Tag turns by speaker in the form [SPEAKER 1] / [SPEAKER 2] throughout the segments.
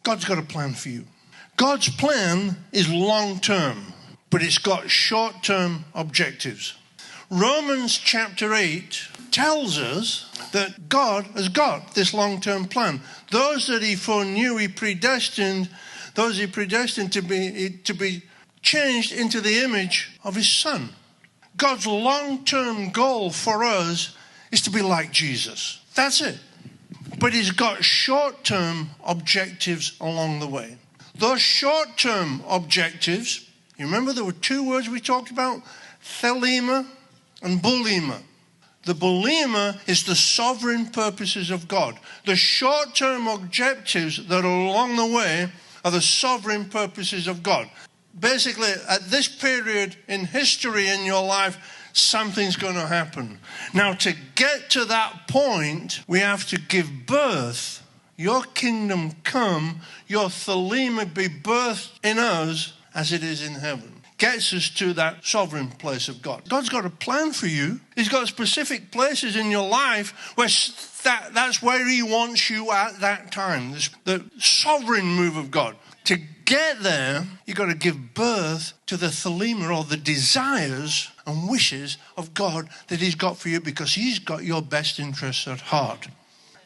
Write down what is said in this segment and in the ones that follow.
[SPEAKER 1] God's got a plan for you. God's plan is long-term, but it's got short-term objectives. Romans chapter 8 tells us that God has got this long-term plan. Those that he foreknew, he predestined to be changed into the image of his Son. God's long-term goal for us is to be like Jesus. That's it. But he's got short-term objectives along the way. Those short-term objectives, you remember there were two words we talked about? Thelema and bulema. The bulema is the sovereign purposes of God. The short-term objectives that are along the way are the sovereign purposes of God. Basically, at this period in history in your life, something's going to happen. Now, to get to that point, we have to give birth. Your kingdom come, your thelema be birthed in us as it is in heaven. Gets us to that sovereign place of God. God's got a plan for you. He's got specific places in your life where that's where he wants you at that time. The sovereign move of God. To get there, you've got to give birth to the thelema, or the desires and wishes of God that he's got for you, because he's got your best interests at heart.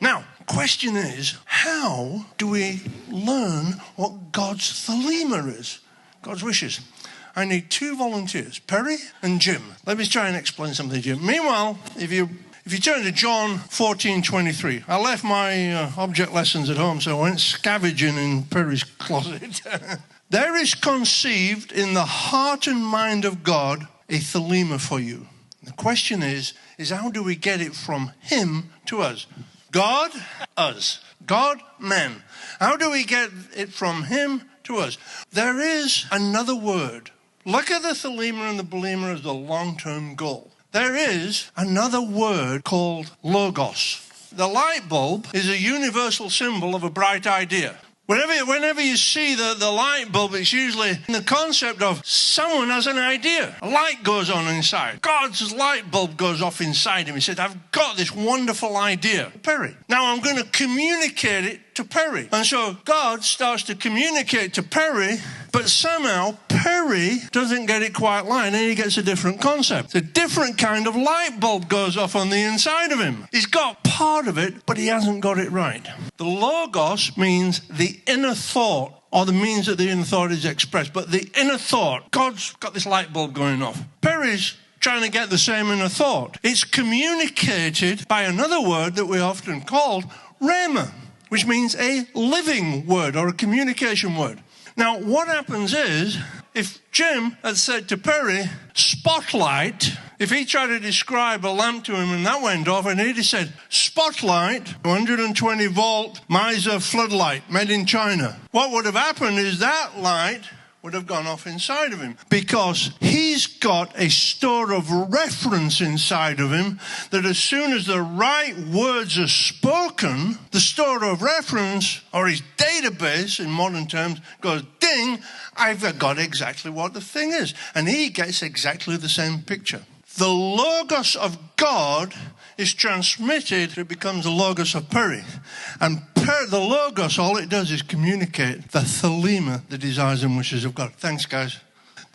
[SPEAKER 1] Now, the question is, how do we learn what God's thelema is? God's wishes. I need two volunteers, Perry and Jim. Let me try and explain something to you. Meanwhile, if you turn to John 14:23, I left my object lessons at home, so I went scavenging in Perry's closet. There is conceived in the heart and mind of God a thelema for you. The question is how do we get it from him to us? God, us. God, man. How do we get it from him to us? There is another word. Look at the thelema and the bulema as the long-term goal. There is another word called logos. The light bulb is a universal symbol of a bright idea. Whenever you see the light bulb, it's usually in the concept of someone has an idea. A light goes on inside. God's light bulb goes off inside him. He said, I've got this wonderful idea. Perry. Now I'm going to communicate it to Perry. And so God starts to communicate to Perry, but somehow Perry doesn't get it quite right, and he gets a different concept. A different kind of light bulb goes off on the inside of him. He's got part of it, but he hasn't got it right. The logos means the inner thought, or the means that the inner thought is expressed. But the inner thought, God's got this light bulb going off. Perry's trying to get the same inner thought. It's communicated by another word that we often call rhema, which means a living word or a communication word. Now, what happens is, if Jim had said to Perry, spotlight, if he tried to describe a lamp to him and that went off, and he'd said, spotlight, 120 volt miser floodlight made in China, what would have happened is that light would have gone off inside of him, because he's got a store of reference inside of him that as soon as the right words are spoken, the store of reference, or his database in modern terms, goes ding, I've got exactly what the thing is. And he gets exactly the same picture. The logos of God is transmitted, it becomes the logos of Perry. And the logos, all it does is communicate the thelema, the desires and wishes of God. Thanks, guys.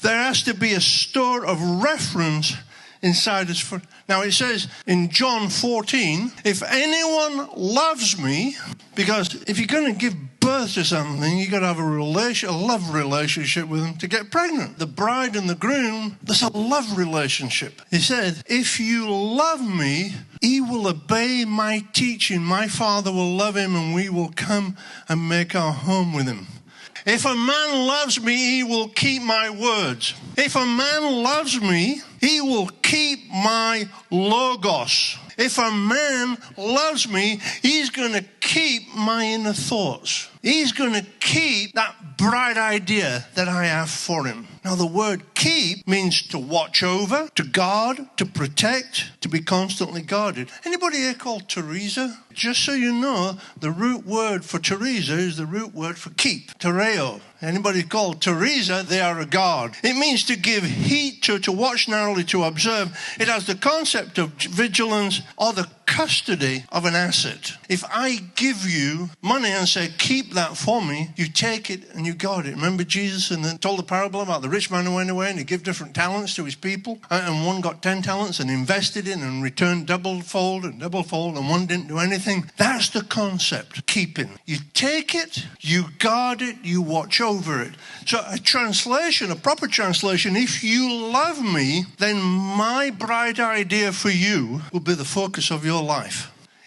[SPEAKER 1] There has to be a store of reference inside us. Now, it says in John 14, if anyone loves me, because if you're going to give birth to something, you've got to have a love relationship with them to get pregnant. The bride and the groom, there's a love relationship. He said, if you love me, he will obey my teaching. My Father will love him, and we will come and make our home with him. If a man loves me, he will keep my words. If a man loves me, he will keep my logos. If a man loves me, he's going to keep my inner thoughts. He's going to keep that bright idea that I have for him. Now, the word keep means to watch over, to guard, to protect, to be constantly guarded. Anybody here called Teresa? Just so you know, the root word for Teresa is the root word for keep, tereo. Anybody called Teresa, they are a guard. It means to give heed to watch narrowly, to observe. It has the concept of vigilance or the custody of an asset. If I give you money and say, keep that for me, you take it and you guard it. Remember Jesus and then told the parable about the rich man who went away and he gave different talents to his people, and one got 10 talents and invested in and returned double-fold, and one didn't do anything. That's the concept, keeping. You take it, you guard it, you watch over it. So a translation, a proper translation, if you love me, then my bright idea for you will be the focus of your life.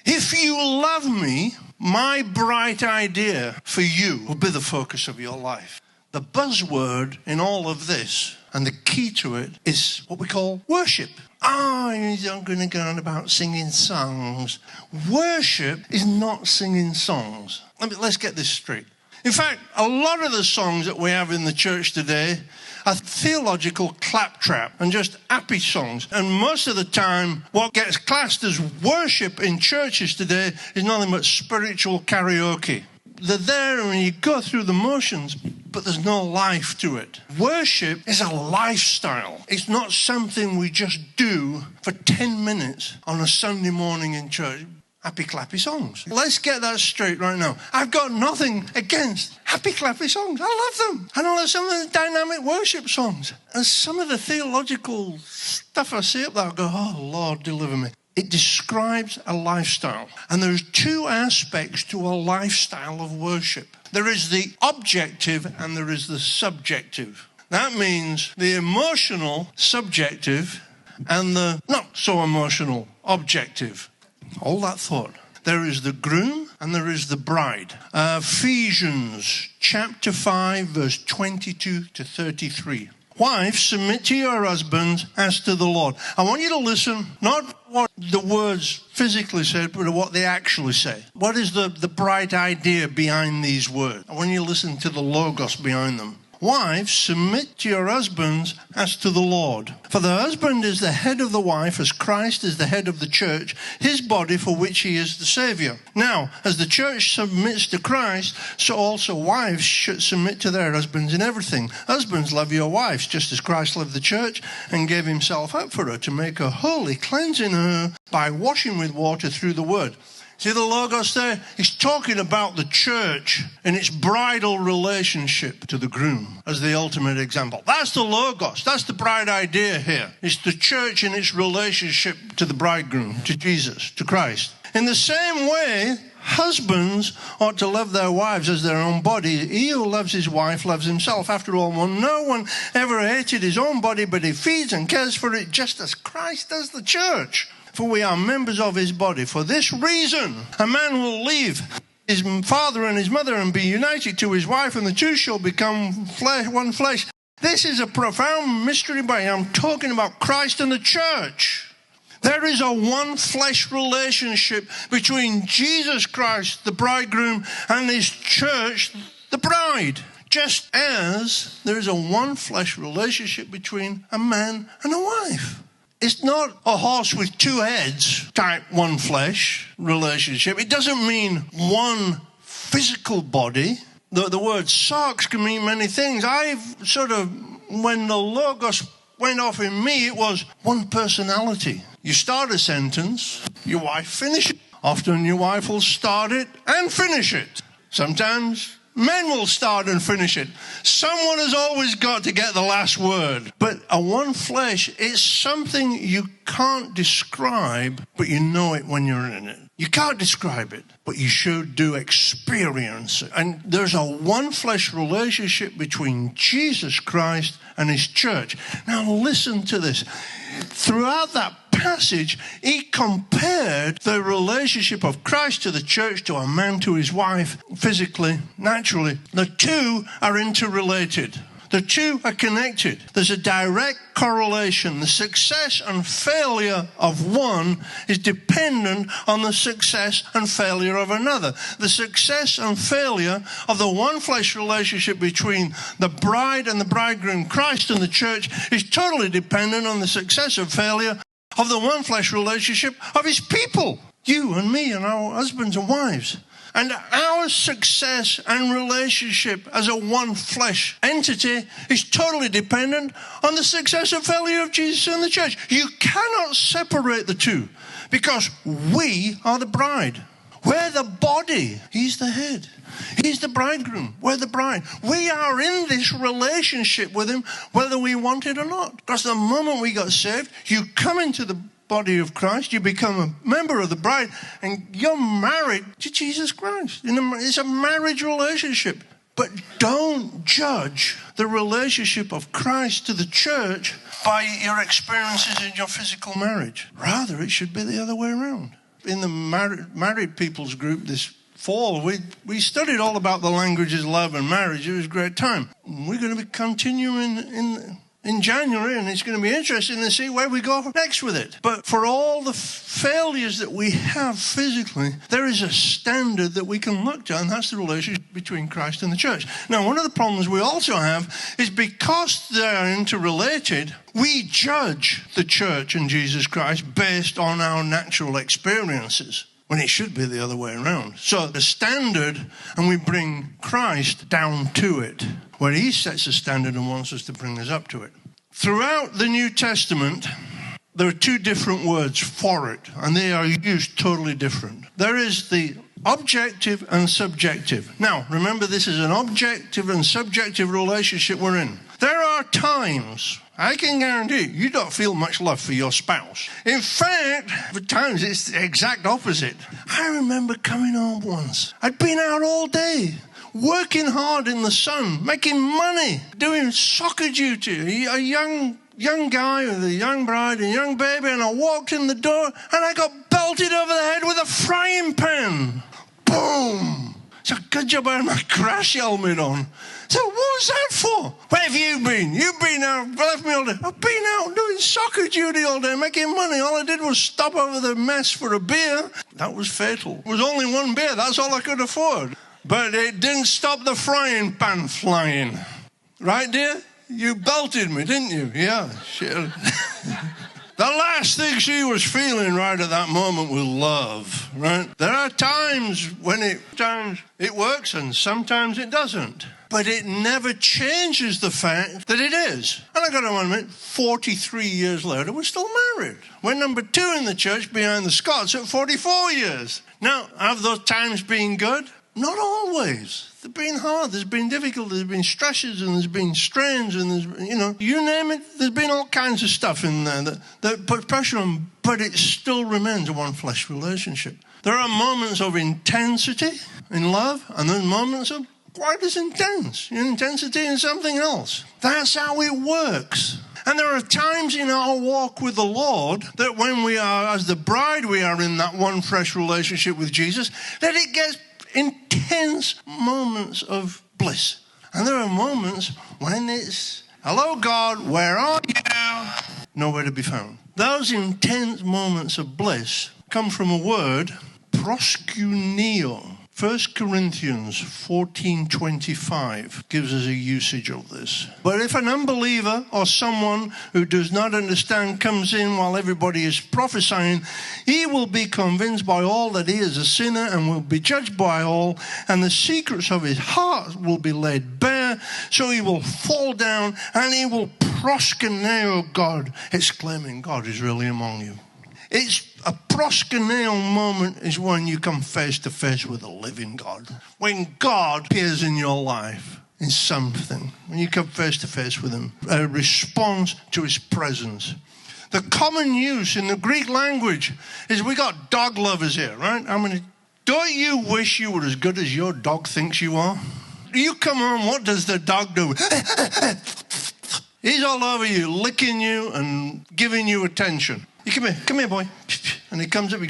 [SPEAKER 1] If you love me, my bright idea for you will be the focus of your life. The buzzword in all of this, and the key to it, is what we call worship. I'm going to go on about singing songs. Worship is not singing songs. Let's get this straight. In fact, a lot of the songs that we have in the church today are theological claptrap and just happy songs. And most of the time, what gets classed as worship in churches today is nothing but spiritual karaoke. They're there and you go through the motions, but there's no life to it. Worship is a lifestyle. It's not something we just do for 10 minutes on a Sunday morning in church. Happy clappy songs. Let's get that straight right now. I've got nothing against happy clappy songs. I love them. And I love some of the dynamic worship songs. And some of the theological stuff I see up there, I go, oh, Lord, deliver me. It describes a lifestyle. And there's two aspects to a lifestyle of worship. There is the objective and there is the subjective. That means the emotional subjective and the not so emotional objective. All that thought. There is the groom and there is the bride. Ephesians chapter 5, verse 22 to 33. Wives, submit to your husbands as to the Lord. I want you to listen, not what the words physically said, but what they actually say. What is the bright idea behind these words? I want you to listen to the logos behind them. Wives, submit to your husbands as to the Lord. For the husband is the head of the wife, as Christ is the head of the church, his body, for which he is the Savior. Now, as the church submits to Christ, so also wives should submit to their husbands in everything. Husbands, love your wives, just as Christ loved the church and gave himself up for her, to make her holy, cleansing her by washing with water through the word. See the logos there? He's talking about the church and its bridal relationship to the groom as the ultimate example. That's the logos. That's the bright idea here. It's the church and its relationship to the bridegroom, to Jesus, to Christ. In the same way, husbands ought to love their wives as their own body. He who loves his wife loves himself. After all, no one ever hated his own body, but he feeds and cares for it just as Christ does the church. For we are members of his body. For this reason, a man will leave his father and his mother and be united to his wife, and the two shall become one flesh. This is a profound mystery, but I'm talking about Christ and the church. There is a one flesh relationship between Jesus Christ, the bridegroom, and his church, the bride. Just as there is a one flesh relationship between a man and a wife. It's not a horse with two heads type one flesh relationship. It doesn't mean one physical body. The word sarx can mean many things. When the logos went off in me, it was one personality. You start a sentence, your wife finishes it. Often your wife will start it and finish it. Sometimes men will start and finish it. Someone has always got to get the last word. But a one flesh is something you can't describe, but you know it when you're in it. You can't describe it, but you should do experience it. And there's a one flesh relationship between Jesus Christ and his church. Now listen to this. Throughout that passage, he compared the relationship of Christ to the church to a man to his wife, physically, naturally. The two are interrelated. The two are connected. There's a direct correlation. The success and failure of one is dependent on the success and failure of another. The success and failure of the one flesh relationship between the bride and the bridegroom, Christ and the church, is totally dependent on the success and failure of the one flesh relationship of his people. You and me and our husbands and wives. And our success and relationship as a one flesh entity is totally dependent on the success and failure of Jesus and the church. You cannot separate the two because we are the bride. We're the body. He's the head. He's the bridegroom. We're the bride. We are in this relationship with him whether we want it or not. Because the moment we got saved, you come into the body of Christ, you become a member of the bride, and you're married to Jesus Christ. It's a marriage relationship. But don't judge the relationship of Christ to the church by your experiences in your physical marriage. Rather, it should be the other way around. In the married people's group this fall, we studied all about the languages, love and marriage. It was a great time. We're going to be continuing in January, and it's going to be interesting to see where we go next with it. But for all the failures that we have physically, there is a standard that we can look to, and that's the relationship between Christ and the church. Now, one of the problems we also have is because they are interrelated, we judge the church and Jesus Christ based on our natural experiences, when it should be the other way around. So the standard, and we bring Christ down to it, where he sets a standard and wants us to bring us up to it. Throughout the New Testament, there are two different words for it, and they are used totally different. There is the objective and subjective. Now, remember, this is an objective and subjective relationship we're in. There are times, I can guarantee you don't feel much love for your spouse. In fact, at times it's the exact opposite. I remember coming home once. I'd been out all day, working hard in the sun, making money, doing soccer duty, a young guy with a young bride and a young baby, and I walked in the door and I got belted over the head with a frying pan. Boom! So good job I had my crash helmet on. So what was that for? Where have you been? You've been out, left me all day. I've been out doing soccer duty all day, making money. All I did was stop over the mess for a beer. That was fatal. It was only one beer. That's all I could afford. But it didn't stop the frying pan flying. Right, dear? You belted me, didn't you? Yeah, sure. The last thing she was feeling right at that moment was love, right? There are times when it works and sometimes it doesn't. But it never changes the fact that it is. And I got to admit, 43 years later, we're still married. We're number 2 in the church behind the Scots at 44 years. Now, have those times been good? Not always. They've been hard, there's been difficult, there's been stresses, and there's been strains, and there's, you name it, there's been all kinds of stuff in there that put pressure on, but it still remains a one flesh relationship. There are moments of intensity in love, and there's moments of quite as intense, intensity in something else. That's how it works. And there are times in our walk with the Lord that when we are, as the bride, we are in that one fresh relationship with Jesus, that it gets intense moments of bliss. And there are moments when it's, hello God, where are you? Nowhere to be found. Those intense moments of bliss come from a word, proskuneo. 1 Corinthians 14:25 gives us a usage of this. But if an unbeliever or someone who does not understand comes in while everybody is prophesying, he will be convinced by all that he is a sinner and will be judged by all, and the secrets of his heart will be laid bare, so he will fall down and he will proskuneo God, exclaiming, God is really among you. It's a proskuneo moment is when you come face to face with a living God. When God appears in your life in something, when you come face to face with him, a response to his presence. The common use in the Greek language is, we got dog lovers here, right? Don't you wish you were as good as your dog thinks you are? You come home, what does the dog do? He's all over you, licking you and giving you attention. You come here, boy. And he comes up,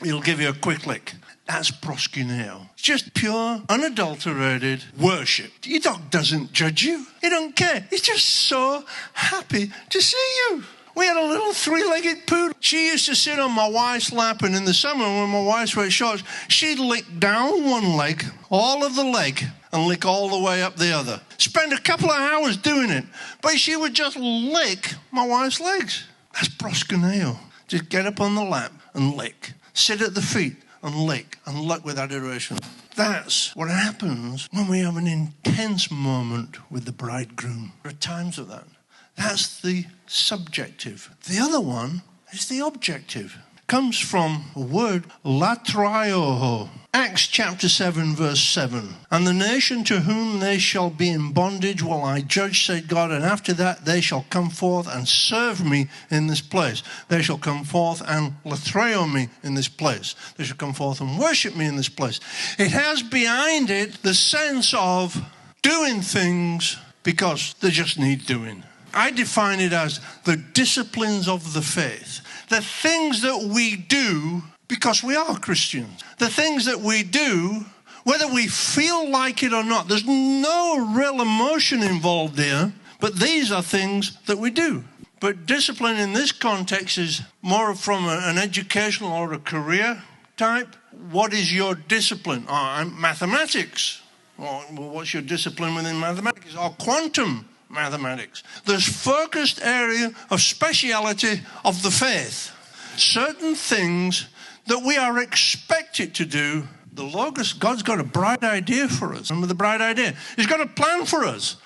[SPEAKER 1] he'll give you a quick lick. That's proskuneo. It's just pure, unadulterated worship. Your dog doesn't judge you. He don't care. He's just so happy to see you. We had a little 3-legged poodle. She used to sit on my wife's lap, and in the summer when my wife wears shorts, she'd lick down one leg, all of the leg, and lick all the way up the other. Spend a couple of hours doing it, but she would just lick my wife's legs. That's proskuneo. Just get up on the lap and lick. sit at the feet and lick and look with adoration. That's what happens when we have an intense moment with the bridegroom. There are times of that. That's the subjective. The other one is the objective. It comes from a word, latraioho. Acts chapter 7, verse 7. And the nation to whom they shall be in bondage will I judge, said God, and after that they shall come forth and serve me in this place. They shall come forth and latraio me in this place. They shall come forth and worship me in this place. It has behind it the sense of doing things because they just need doing. I define it as the disciplines of the faith. The things that we do because we are Christians. The things that we do, whether we feel like it or not, there's no real emotion involved here, but these are things that we do. But discipline in this context is more from an educational or a career type. What is your discipline? Mathematics. Well, what's your discipline within mathematics? Or quantum mathematics. There's focused area of speciality of the faith. Certain things that we are expected to do. The Logos, God's got a bright idea for us. Remember the bright idea? He's got a plan for us.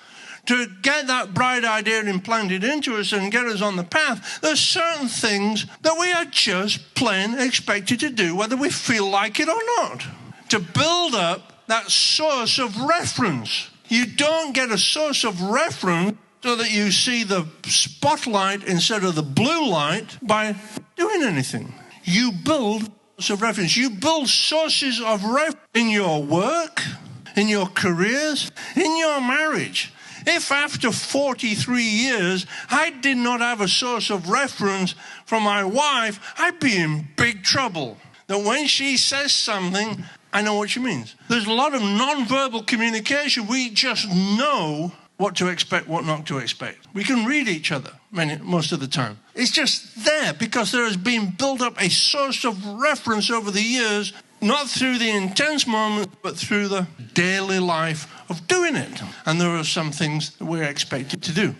[SPEAKER 1] To get that bright idea implanted into us and get us on the path, there's certain things that we are just plain expected to do, whether we feel like it or not. To build up that source of reference. You don't get a source of reference so that you see the spotlight instead of the blue light by doing anything. You build sources of reference. You build sources of reference in your work, in your careers, in your marriage. If after 43 years I did not have a source of reference from my wife, I'd be in big trouble. That when she says something, I know what she means. There's a lot of non-verbal communication. We just know what to expect, what not to expect. We can read each other most of the time. It's just there because there has been built up a source of reference over the years, not through the intense moment, but through the daily life of doing it. And there are some things that we're expected to do.